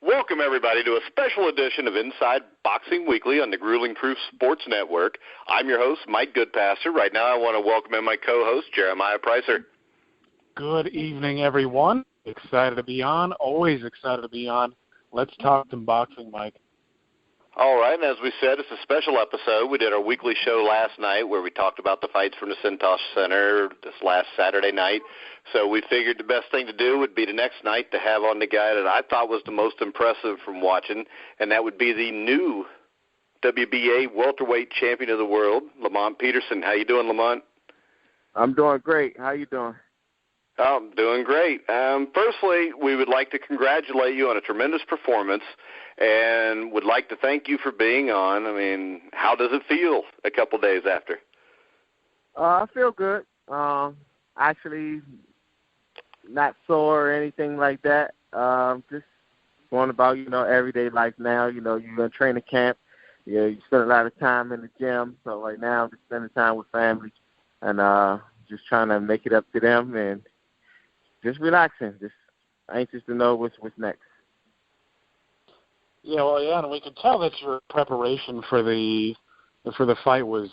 Welcome, everybody, to a special edition of Inside Boxing Weekly on the Grueling Truth Sports Network. I'm your host, Mike Goodpaster. Right now, I want to welcome in my co-host, Jeremiah Preisser. Good evening, everyone. Excited to be on. Always excited to be on. Let's talk some boxing, Mike. All right, and as we said, it's a special episode. We did our weekly show last night where we talked about the fights from the Cintas Center this last Saturday night. So we figured the best thing to do would be the next night to have on the guy that I thought was the most impressive from watching, and that would be the new WBA welterweight champion of the world, Lamont Peterson. How you doing, Lamont? I'm doing great. How you doing? Oh, I'm doing great. Firstly, we would like to congratulate you on a tremendous performance and would like to thank you for being on. I mean, how does it feel a couple days after? I feel good. Actually, not sore or anything like that. Just going about, everyday life now. You're in training camp. You spend a lot of time in the gym. So right now I'm just spending time with family and just trying to make it up to them and just relaxing, just anxious to know what's next. Yeah, and we could tell that your preparation for the fight was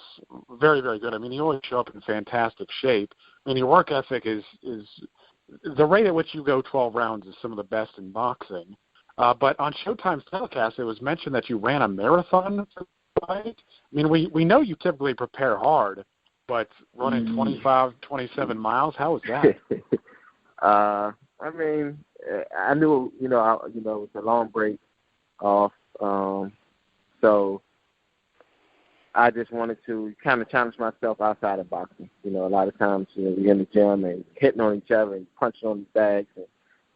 very, very good. I mean, you always show up in fantastic shape. I mean, your work ethic is the rate at which you go 12 rounds is some of the best in boxing. But on Showtime's telecast, it was mentioned that you ran a marathon for the fight. I mean, we know you typically prepare hard, but running 25, 27 miles, how was that? I mean, I knew, it was a long break off, so I just wanted to kind of challenge myself outside of boxing. A lot of times, we're in the gym and hitting on each other and punching on the bags, and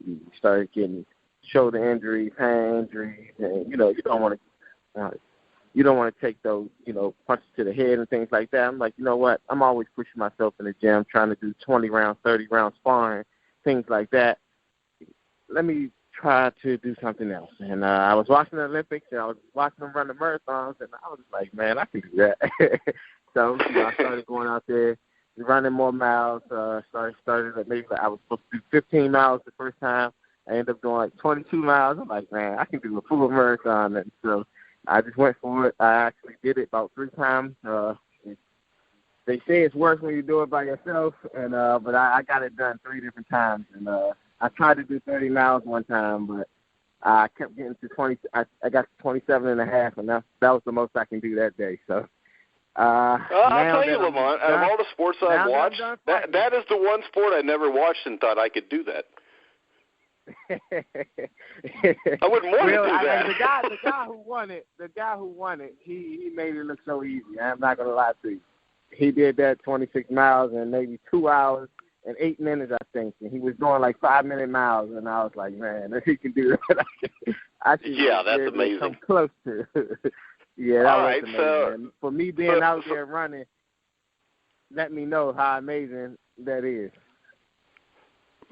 you started getting shoulder injuries, hand injuries, and, you don't want to take those, punches to the head and things like that. I'm like, you know what? I'm always pushing myself in the gym, trying to do 20 rounds, 30 rounds sparring, things like that. Let me try to do something else. And I was watching the Olympics, and I was watching them run the marathons, and I was like, man, I can do that. So I started going out there, running more miles. Started at maybe I was supposed to do 15 miles the first time. I ended up doing like 22 miles. I'm like, man, I can do a full marathon. And so I just went for it. I actually did it about 3 times. They say it's worse when you do it by yourself, and but I got it done 3 different times. And I tried to do 30 miles one time, but I kept getting to 20. I got to 27 and a half, and that was the most I can do that day. So I'll tell you, Lamont, out of all the sports I've watched, that is the one sport I never watched and thought I could do that. I wouldn't want to do that. The guy who won it, he made it look so easy. I'm not going to lie to you. He did that 26 miles in maybe 2 hours and 8 minutes, I think. And he was doing like 5-minute miles, and I was like, man, if he can do that, that's amazing. Come close to. Yeah, that was amazing. So, for me being out there running, let me know how amazing that is.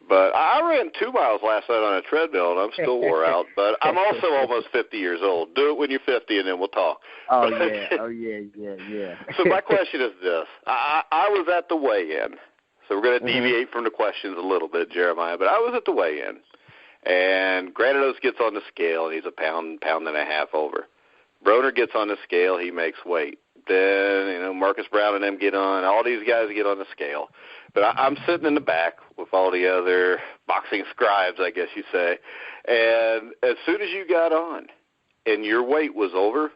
But I ran 2 miles last night on a treadmill, and I'm still wore out. But I'm also almost 50 years old. Do it when you're 50, and then we'll talk. Oh, yeah. So my question is this. I was at the weigh-in. So we're going to deviate from the questions a little bit, Jeremiah. But I was at the weigh-in. And Granados gets on the scale, and he's a pound and a half over. Broner gets on the scale. He makes weight. Then, Marcus Brown and them get on. All these guys get on the scale. But I'm sitting in the back with all the other boxing scribes, I guess you say. And as soon as you got on and your weight was over,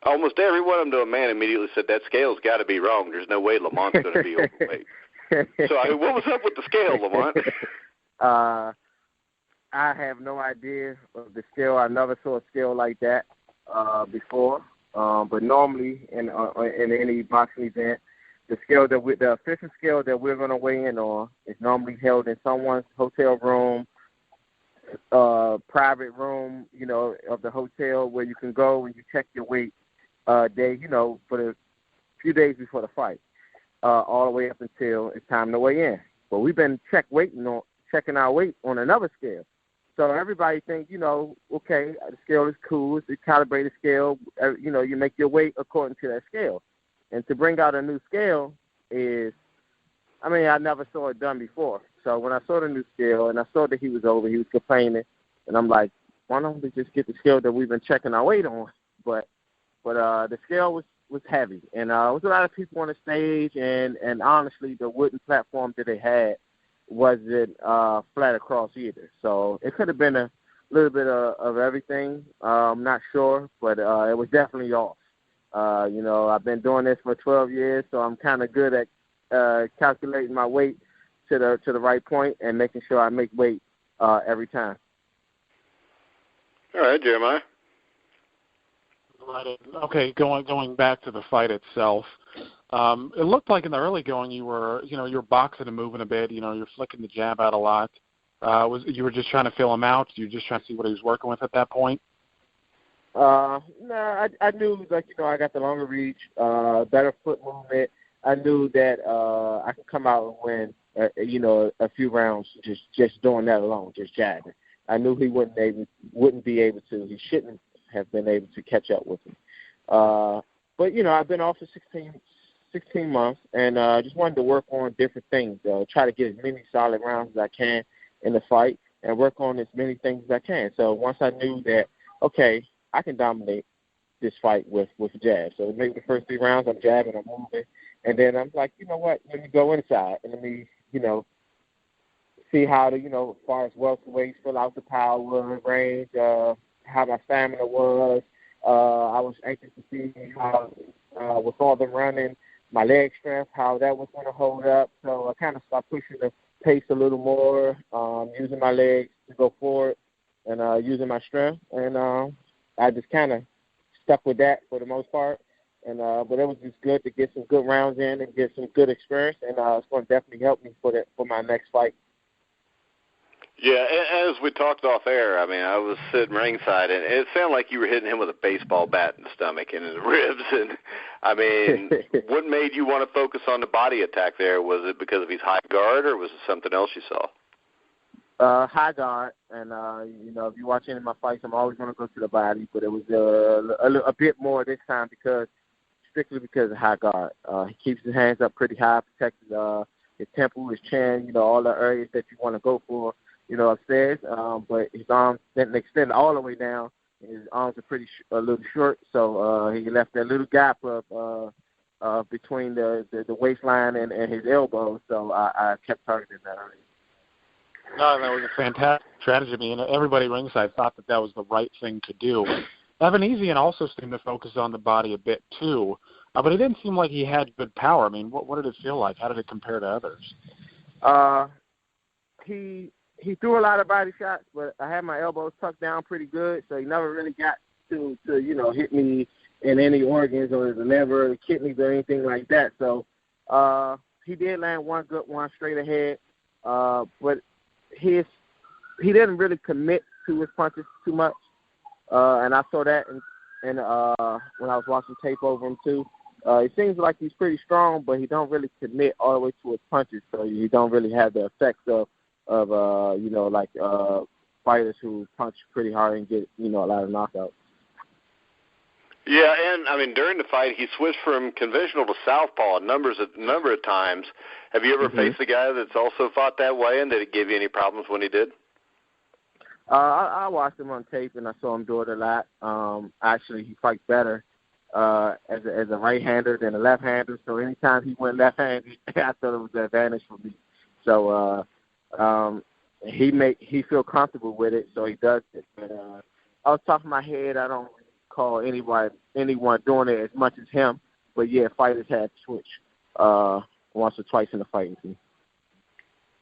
almost every one of them to a man immediately said, that scale's got to be wrong. There's no way Lamont's going to be overweight. So, what was up with the scale, Lamont? I have no idea of the scale. I never saw a scale like that before. But normally in any boxing event, the official scale that we're going to weigh in on is normally held in someone's hotel room, private room, of the hotel where you can go and you check your weight day, for the few days before the fight, all the way up until it's time to weigh in. But we've been checking our weight on another scale. So everybody thinks, okay, the scale is cool. It's a calibrated scale. You make your weight according to that scale. And to bring out a new scale is, I never saw it done before. So when I saw the new scale and I saw that he was over, he was complaining, and I'm like, One of them to just get the scale that we've been checking our weight on, but the scale was heavy, and there was a lot of people on the stage, and honestly, the wooden platform that they had wasn't flat across either. So it could have been a little bit of everything. I'm not sure, but it was definitely off. I've been doing this for 12 years, so I'm kind of good at calculating my weight to the right point and making sure I make weight every time. All right, Jeremiah. Okay, going back to the fight itself, it looked like in the early going you were boxing and moving a bit. You're flicking the jab out a lot. You were just trying to feel him out? You were just trying to see what he was working with at that point? No, I knew I got the longer reach, better foot movement. I knew that I could come out and win, a few rounds just doing that alone, just jabbing. I knew he wouldn't be able to. He shouldn't have been able to catch up with me. But I've been off for 16 months, and just wanted to work on different things. Try to get as many solid rounds as I can in the fight, and work on as many things as I can. So once I knew that, okay, I can dominate this fight with jab. So maybe the first 3 rounds I'm jabbing, I'm moving, and then I'm like, you know what? Let me go inside and let me, see how as far as welterweight, fill out the power range, how my stamina was. I was anxious to see how, with all the running, my leg strength, how that was going to hold up. So I kind of started pushing the pace a little more, using my legs to go forward and using my strength. And I just kind of stuck with that for the most part. And but it was just good to get some good rounds in and get some good experience. And it's going to definitely help me for my next fight. Yeah, as we talked off air, I mean, I was sitting ringside, and it sounded like you were hitting him with a baseball bat in the stomach and his ribs. And, I mean, what made you want to focus on the body attack there? Was it because of his high guard, or was it something else you saw? High guard, and, if you watch any of my fights, I'm always going to go to the body, but it was a bit more this time strictly because of high guard. He keeps his hands up pretty high, protects his temple, his chin, all the areas that you want to go for. Upstairs, but his arms didn't extend all the way down. His arms are a little short, so he left that little gap of between the waistline and his elbows. So I kept targeting that area. No, that was a fantastic strategy. I mean, everybody ringside thought that was the right thing to do. Evanesian also seemed to focus on the body a bit too, but it didn't seem like he had good power. I mean, what did it feel like? How did it compare to others? He threw a lot of body shots, but I had my elbows tucked down pretty good, so he never really got to hit me in any organs or the liver or the kidneys or anything like that. So he did land one good one straight ahead, but he didn't really commit to his punches too much, and I saw that when I was watching tape over him too. It seems like he's pretty strong, but he don't really commit all the way to his punches, so he don't really have the effects of fighters who punch pretty hard and get, a lot of knockouts. Yeah, and, I mean, during the fight, he switched from conventional to southpaw a number of times. Have you ever faced a guy that's also fought that way, and did it give you any problems when he did? I watched him on tape, and I saw him do it a lot. Actually, he fights better as a right-hander than a left-hander, so anytime he went left-handed, I thought it was an advantage for me. So, he feel comfortable with it, so he does it. But off the top of my head, I don't call anyone doing it as much as him. But yeah, fighters had to switch once or twice in the fighting team.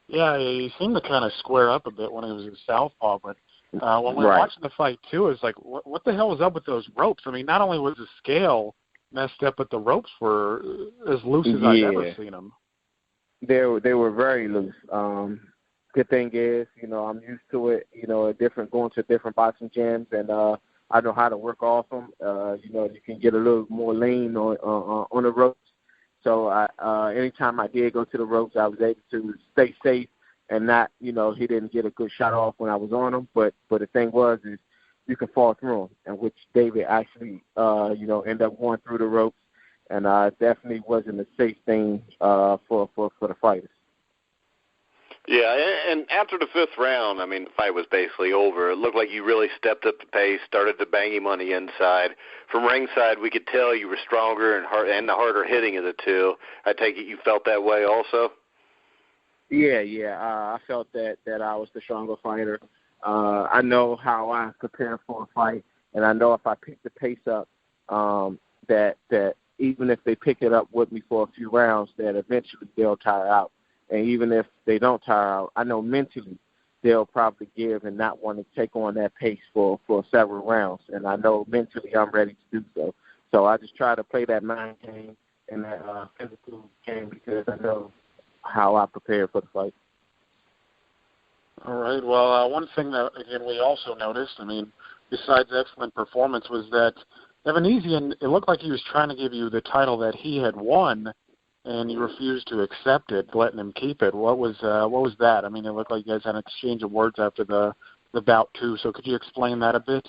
Yeah, he seemed to kind of square up a bit when he was in southpaw. But when we were watching the fight too, it was like, what the hell was up with those ropes? I mean, not only was the scale messed up, but the ropes were as loose as I've ever seen them. They were very loose. Good thing is, I'm used to it, going to different boxing gyms, and I know how to work off them. You can get a little more lean on the ropes. So anytime I did go to the ropes, I was able to stay safe and not, he didn't get a good shot off when I was on them. But the thing is you can fall through them, and which David actually, ended up going through the ropes, and definitely wasn't a safe thing for the fighters. Yeah, and after the fifth round, I mean, the fight was basically over. It looked like you really stepped up the pace, started to bang him on the inside. From ringside, we could tell you were stronger and the harder hitting of the two. I take it you felt that way also? Yeah. I felt that I was the stronger fighter. I know how I prepare for a fight, and I know if I pick the pace up, that even if they pick it up with me for a few rounds, that eventually they'll tire out. And even if they don't tire out, I know mentally they'll probably give and not want to take on that pace for several rounds. And I know mentally I'm ready to do so. So I just try to play that mind game and that physical game because I know how I prepare for the fight. All right. Well, one thing that, again, we also noticed, I mean, besides excellent performance, was that Evanesian, it looked like he was trying to give you the title that he had won, and you refused to accept it, letting him keep it. What was that? I mean, it looked like you guys had an exchange of words after the bout, too. So could you explain that a bit?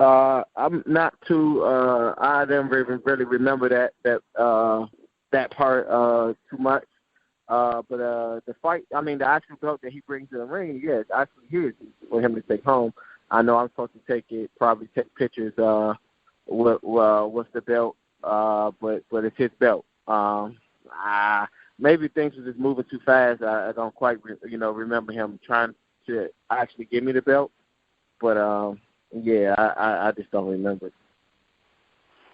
I'm not too. I didn't really remember that part too much. But the fight, I mean, the actual belt that he brings to the ring, yeah, it's actually his for him to take home. I know I'm supposed to take it, probably take pictures with the belt, but it's his belt. Maybe things were just moving too fast. I don't quite, remember him trying to actually give me the belt. But yeah, I just don't remember it.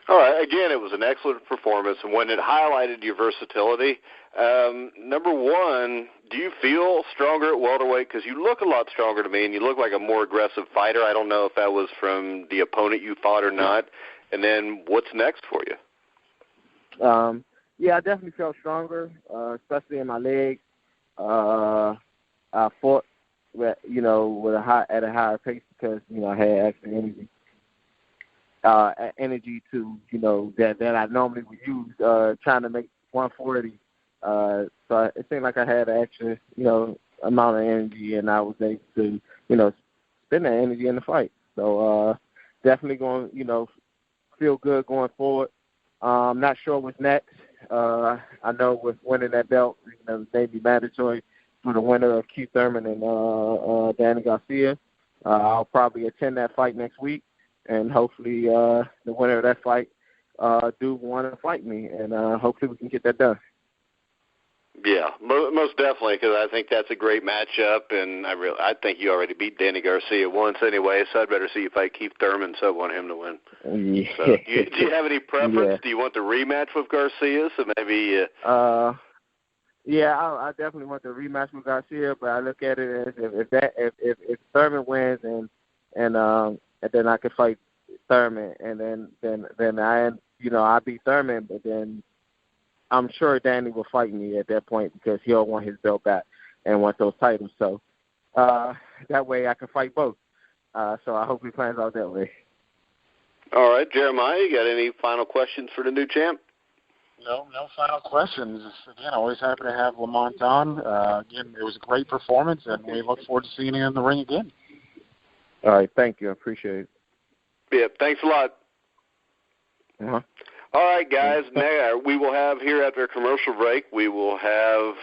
All right. Again, it was an excellent performance, and when it highlighted your versatility, number one, do you feel stronger at welterweight? Because you look a lot stronger to me, and you look like a more aggressive fighter. I don't know if that was from the opponent you fought or not. And then what's next for you? Yeah, I definitely felt stronger, especially in my legs. I fought, at a higher pace because I had extra energy to that I normally would use trying to make 140. So it seemed like I had an extra amount of energy, and I was able to spend that energy in the fight. So definitely going feel good going forward. I'm not sure what's next. I know with winning that belt, it may be mandatory for the winner of Keith Thurman and Danny Garcia. I'll probably attend that fight next week, and hopefully the winner of that fight do want to fight me, and hopefully we can get that done. Yeah, most definitely, because I think that's a great matchup, and I think you already beat Danny Garcia once anyway, so I'd better see you fight Keith Thurman, so I want him to win. Yeah. So, do you have any preference? Yeah. Do you want the rematch with Garcia? So maybe. Yeah, I definitely want the rematch with Garcia, but I look at it as if Thurman wins and then I could fight Thurman, and then I beat Thurman, but then I'm sure Danny will fight me at that point because he'll want his belt back and want those titles. So that way I can fight both. So I hope he plans out that way. All right, Jeremiah, you got any final questions for the new champ? No final questions. Again, always happy to have Lamont on. Again, it was a great performance, and we look forward to seeing you in the ring again. All right, thank you. I appreciate it. Yeah, thanks a lot. Uh-huh. All right, guys, now we will have here after a commercial break, we will have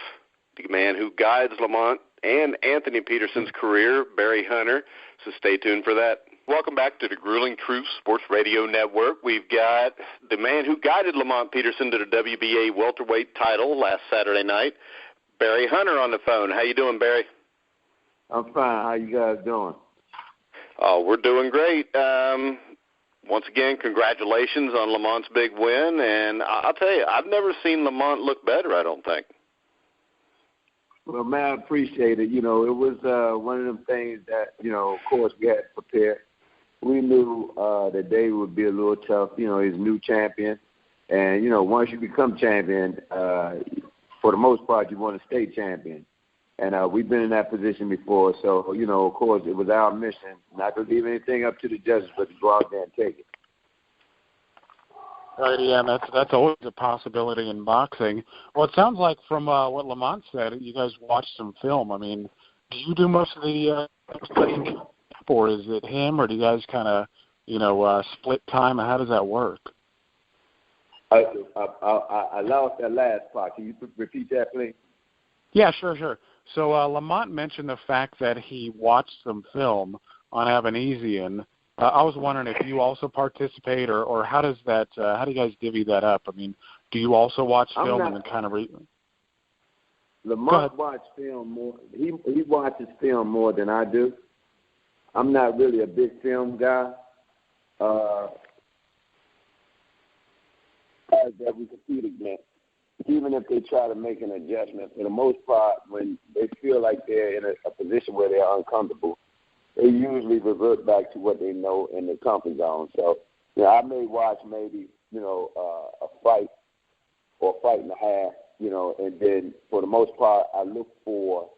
the man who guides Lamont and Anthony Peterson's career, Barry Hunter, so stay tuned for that. Welcome back to the Grueling Truth Sports Radio Network. We've got the man who guided Lamont Peterson to the WBA welterweight title last Saturday night, Barry Hunter, on the phone. How you doing, Barry? I'm fine. How you guys doing? Oh, we're doing great. Once again, congratulations on Lamont's big win, and I'll tell you, I've never seen Lamont look better, I don't think. Well, man, I appreciate it. It was one of them things that, of course, we had to prepare. We knew that Dave would be a little tough. He's a new champion. And, once you become champion, for the most part, you want to stay champion. And we've been in that position before. So, of course, it was our mission not to leave anything up to the judges, but to go out there and take it. Right, yeah, that's always a possibility in boxing. Well, it sounds like from what Lamont said, you guys watched some film. I mean, do you do most of the studying, or is it him, or do you guys kind of, split time? How does that work? I lost that last part. Can you repeat that, please? Yeah, sure. So Lamont mentioned the fact that he watched some film on Avanesian. I was wondering if you also participate, or how does that? How do you guys divvy that up? I mean, do you also watch film and then kind of read? Lamont watched film more. He watches film more than I do. I'm not really a big film guy. That we compete against, even if they try to make an adjustment, for the most part, when they feel like they're in a position where they're uncomfortable, they usually revert back to what they know in their comfort zone. So, I may watch maybe, a fight or a fight and a half, and then for the most part, I look for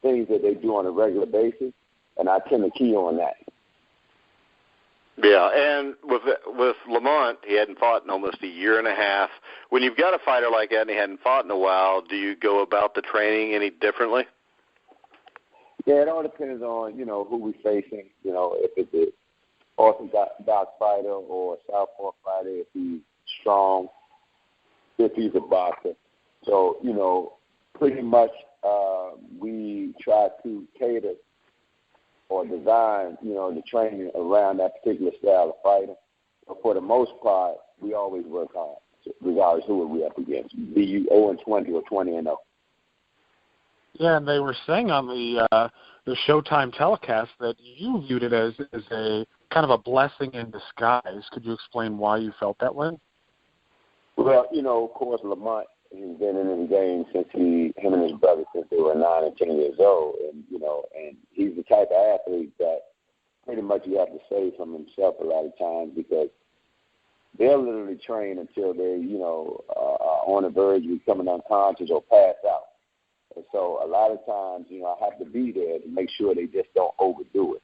things that they do on a regular basis, and I tend to key on that. Yeah, and with Lamont, he hadn't fought in almost a year and a half. When you've got a fighter like that and he hadn't fought in a while, do you go about the training any differently? Yeah, it all depends on, who we're facing, if it's an orthodox fighter or a southpaw fighter, if he's strong, if he's a boxer. So, pretty much we try to cater or design, the training around that particular style of fighter. But for the most part, we always work hard, regardless of who we're up against, be you 0-20 or 20-0. Yeah, and they were saying on the Showtime telecast that you viewed it as a kind of a blessing in disguise. Could you explain why you felt that way? Well, of course, Lamont has been in the game since him and his brother, since they were 9 and 10 years old, and and he's the type of athlete that pretty much you have to save from himself a lot of times, because they'll literally train until they, are on the verge of becoming unconscious or pass out. And so a lot of times, I have to be there to make sure they just don't overdo it.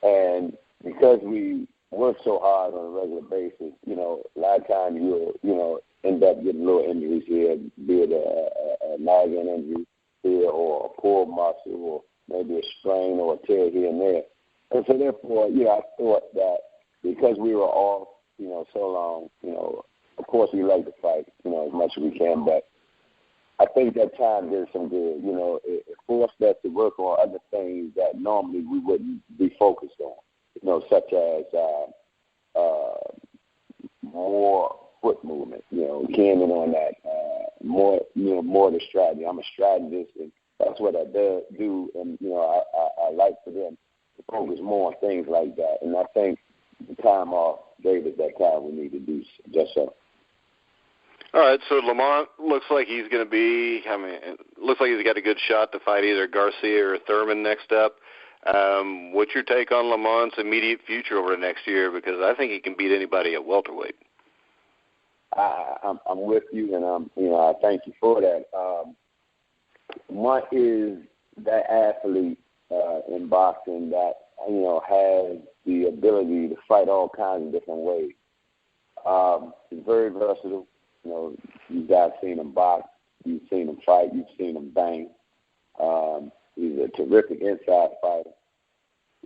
And because we work so hard on a regular basis, a lot of times you'll, end up getting little injuries here, be it a nagging injury here or a pulled muscle or maybe a strain or a tear here and there. And so therefore, I thought that because we were off, so long, of course we like to fight, as much as we can, but I think that time did some good. It forced us to work on other things that normally we wouldn't be focused on, such as more foot movement, keying in on that, more the strategy. I'm a strategist, and that's what I do, and, I like for them to focus more on things like that, and I think the time off gave us that time we need to do just so. All right, so Lamont looks like he's going to be, looks like he's got a good shot to fight either Garcia or Thurman next up. What's your take on Lamont's immediate future over the next year? Because I think he can beat anybody at welterweight. I'm with you, and I thank you for that. Lamont is that athlete in boxing that has the ability to fight all kinds of different ways. He's very versatile. You guys seen him box, you've seen him fight, you've seen him bang. He's a terrific inside fighter.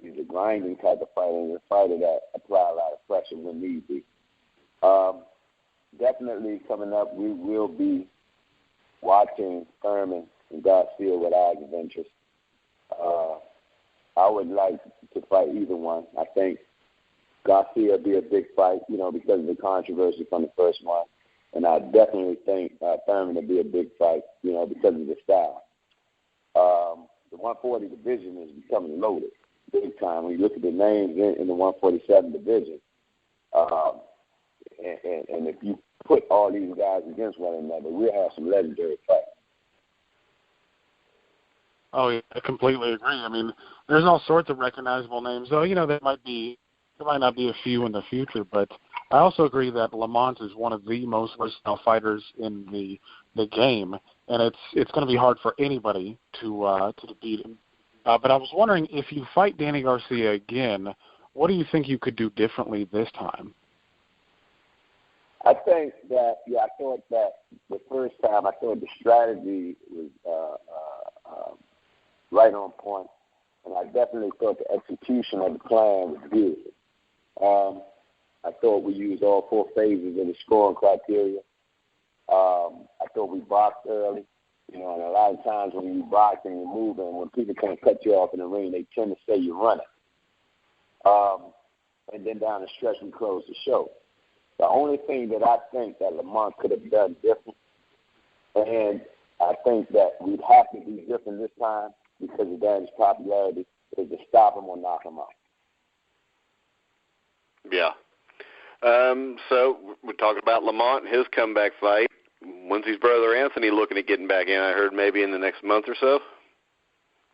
He's a grinding type of fighter, and a fighter that apply a lot of pressure when need be. Definitely coming up, we will be watching Thurman and Garcia with eyes of interest. I would like to fight either one. I think Garcia will be a big fight, because of the controversy from the first one. And I definitely think Thurman will be a big fight, because of the style. The 140 division is becoming loaded big time. When you look at the names in the 147 division, and if you put all these guys against one another, we'll have some legendary fights. Oh, yeah, I completely agree. I mean, there's all sorts of recognizable names, though. There might not be a few in the future, but I also agree that Lamont is one of the most versatile fighters in the game, and it's going to be hard for anybody to beat him. But I was wondering, if you fight Danny Garcia again, what do you think you could do differently this time? I think that, I thought that the first time, I thought the strategy was right on point, and I definitely thought the execution of the plan was good. I thought we used all 4 phases of the scoring criteria. I thought we boxed early. You know, and a lot of times when you boxing and moving, when people can't cut you off in the ring, they tend to say you're running. And then down the stretch, we close the show. The only thing that I think that Lamont could have done different, and I think that we'd have to be different this time because of Danny's popularity, is to stop him or knock him out. Yeah. So we're talking about Lamont and his comeback fight. When's his brother Anthony looking at getting back in? I heard maybe in the next month or so.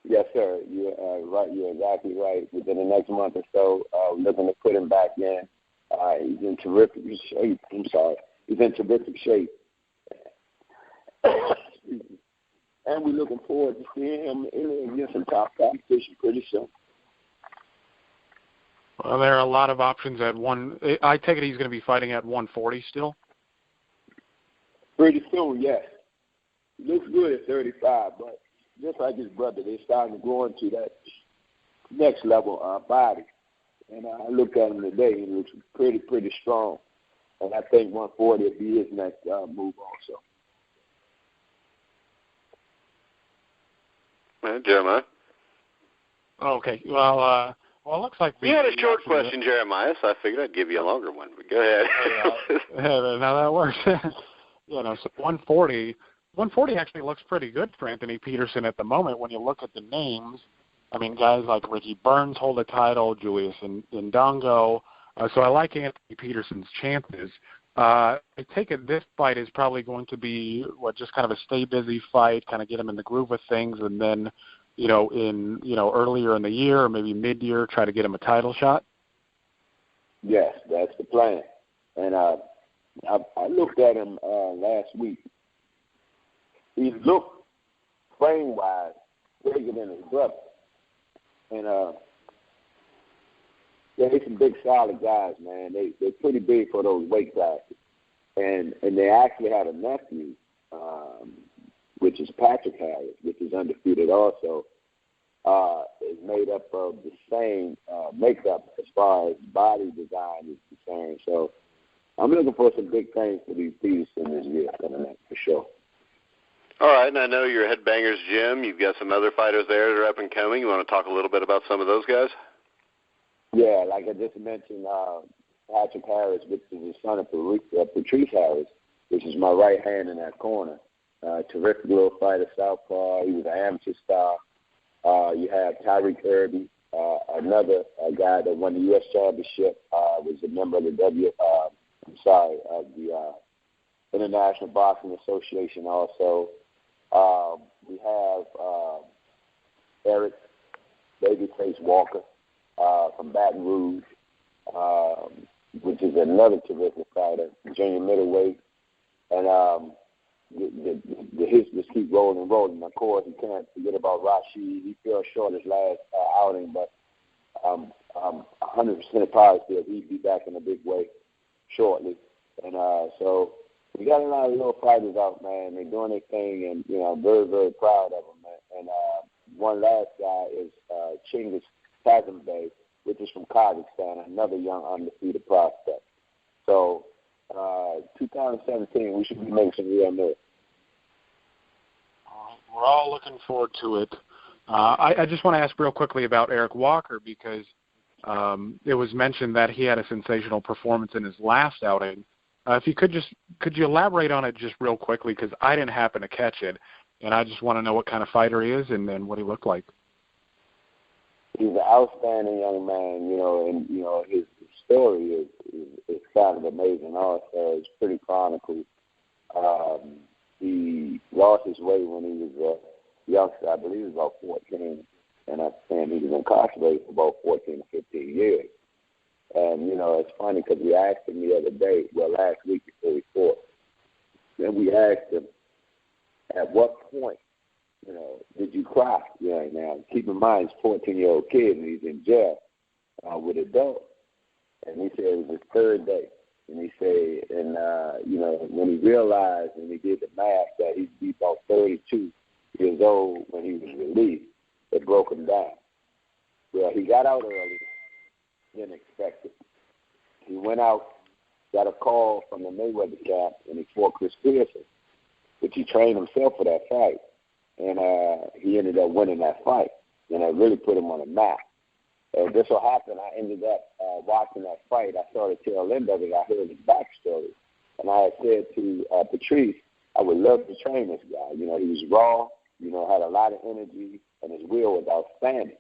Yes, sir. You're right. You're exactly right. Within the next month or so, looking to put him back in. He's in terrific shape. I'm sorry. He's in terrific shape. And we're looking forward to seeing him in some top competition pretty soon. Well, there are a lot of options at one. I take it he's going to be fighting at 140 still? Pretty soon, yes. He looks good at 35, but just like his brother, they're starting to grow into that next level body. And I looked at him today, and he looks pretty strong. And I think 140 will be his next move also. Jeremiah? Okay. Well, it looks like you had a short question, Jeremiah, so I figured I'd give you a longer one. But go ahead. Now that works. So 140 actually looks pretty good for Anthony Peterson at the moment when you look at the names. I mean, guys like Ricky Burns hold a title, Julius Ndongo. So I like Anthony Peterson's chances. I take it this fight is probably going to be just kind of a stay busy fight, kind of get him in the groove of things, and then earlier in the year or maybe mid-year try to get him a title shot. Yes, that's the plan. And I looked at him last week. He looked frame-wise bigger than his brother. And they're some big, solid guys, man. They're pretty big for those weight classes. And they actually had a nephew, which is Patrick Harris, which is undefeated also, is made up of the same makeup as far as body design is concerned. So I'm looking for some big things for these Peterson this year coming up for sure. All right, and I know you're Headbangers Gym. You've got some other fighters there that are up and coming. You want to talk a little bit about some of those guys? Yeah, like I just mentioned, Patrick Harris, which is the son of Patrice Harris, which is my right hand in that corner. Terrific little fighter, southpaw. He was an amateur star. You have Tyreek Irby, another guy that won the U.S. Championship, was a member of the International Boxing Association also. We have Eric Babyface Walker from Baton Rouge, which is another terrific fighter, junior middleweight. And the hits just keep rolling and rolling. Of course, you can't forget about Rashid. He fell short his last outing, but I'm 100% positive he'll be back in a big way shortly. And so we got a lot of little fighters out, man. They're doing their thing, and I'm very, very proud of them, man. And one last guy is Chingiz Kazembay, which is from Kazakhstan, another young undefeated prospect. So 2017, we should be making some real noise. We're all looking forward to it. I just want to ask real quickly about Eric Walker because it was mentioned that he had a sensational performance in his last outing. If you could you elaborate on it just real quickly because I didn't happen to catch it, and I just want to know what kind of fighter he is and what he looked like. He's an outstanding young man, and his story is kind of amazing. Also, it's pretty chronicled. He lost his way when he was a youngster. I believe he was about 14, and I think he was incarcerated for about 14 or 15 years. And, it's funny because we asked him the other day, last week before we fought, and we asked him, at what point, did you cry? Now, keep in mind, he's a 14-year-old kid, and he's in jail with adults. And he said it was his third day. And he said, when he realized and he did the math that he'd be about 32 years old when he was released, it broke him down. Well, he got out early, didn't expect it. He went out, got a call from the Mayweather camp, and he fought Chris Preisser, which he trained himself for that fight. and he ended up winning that fight, and it really put him on the map. And this will happen. I ended up watching that fight. I saw the tail end of it. I heard his backstory, and I had said to Patrice, I would love to train this guy. You know, he was raw, you know, had a lot of energy, and his will was outstanding.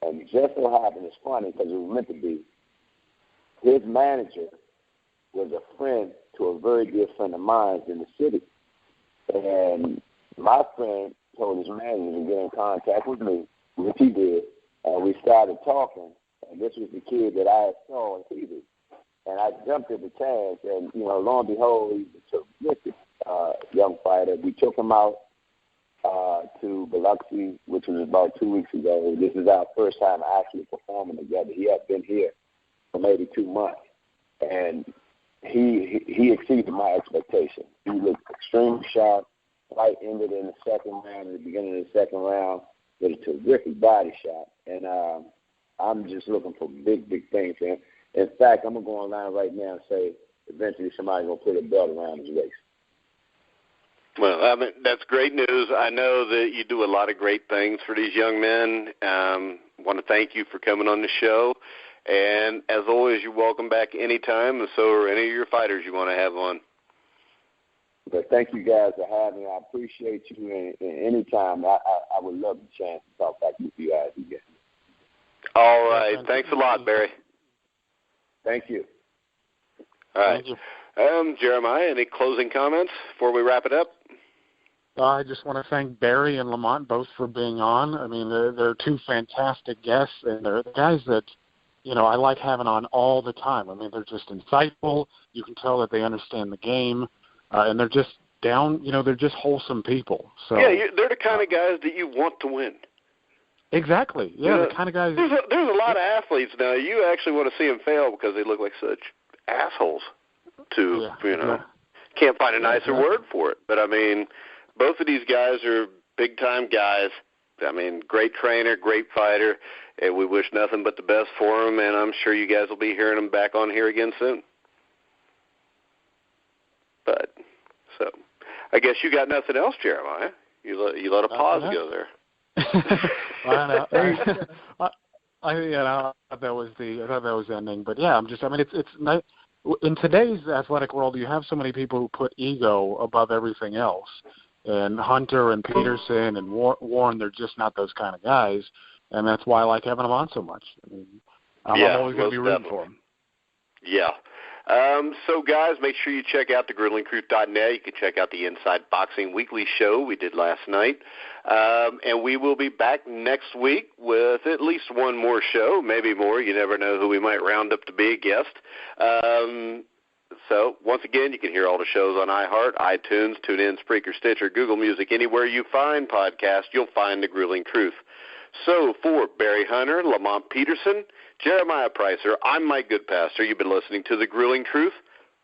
And just so happened, it's funny because it was meant to be, his manager was a friend to a very good friend of mine in the city. And my friend told his manager to get in contact with me, which he did, and we started talking, and this was the kid that I saw on TV. And I jumped at the chance, and, you know, lo and behold, he's a terrific young fighter. We took him out to Biloxi, which was about 2 weeks ago. This is our first time actually performing together. He had been here for maybe 2 months, and he exceeded my expectations. He looked extremely sharp. Fight ended in the second round, in the beginning of the second round, with a terrific body shot. And I'm just looking for big, big things for him. In fact, I'm going to go online right now and say eventually somebody's going to put a belt around his waist. Well, I mean, that's great news. I know that you do a lot of great things for these young men. I want to thank you for coming on the show. And as always, you're welcome back anytime, and so are any of your fighters you want to have on. But thank you guys for having me. I appreciate you. And anytime, I would love the chance to talk back with you guys again. All right. Thanks a lot, Barry. Thank you. All right. Jeremiah, any closing comments before we wrap it up? I just want to thank Barry and Lamont both for being on. I mean, they're two fantastic guests, and they're the guys that, you know, I like having on all the time. I mean, they're just insightful. You can tell that they understand the game, and they're just down, you know, they're just wholesome people. So yeah, they're the kind of guys that you want to win. Exactly. Yeah, the kind of guys. There's a lot of athletes now. You actually want to see them fail because they look like such assholes. Can't find a nicer word for it. But I mean, both of these guys are big time guys. I mean, great trainer, great fighter, and we wish nothing but the best for them. And I'm sure you guys will be hearing them back on here again soon. But so, I guess you got nothing else, Jeremiah. You let a pause go there. I thought that was ending, but yeah, it's nice. In today's athletic world, you have so many people who put ego above everything else, and Hunter and Peterson and Warren, they're just not those kind of guys, and that's why I like having them on so much. I mean, I'm always going to be rooting for them. Yeah. So, guys, make sure you check out thegruelingtruth.net. You can check out the Inside Boxing Weekly show we did last night. And we will be back next week with at least one more show, maybe more. You never know who we might round up to be a guest. So, once again, you can hear all the shows on iHeart, iTunes, TuneIn, Spreaker, Stitcher, Google Music. Anywhere you find podcasts, you'll find The Grueling Truth. So, for Barry Hunter, Lamont Peterson, Jeremiah Preisser, I'm Mike Goodpaster. You've been listening to The Grueling Truth,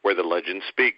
where the legends speak.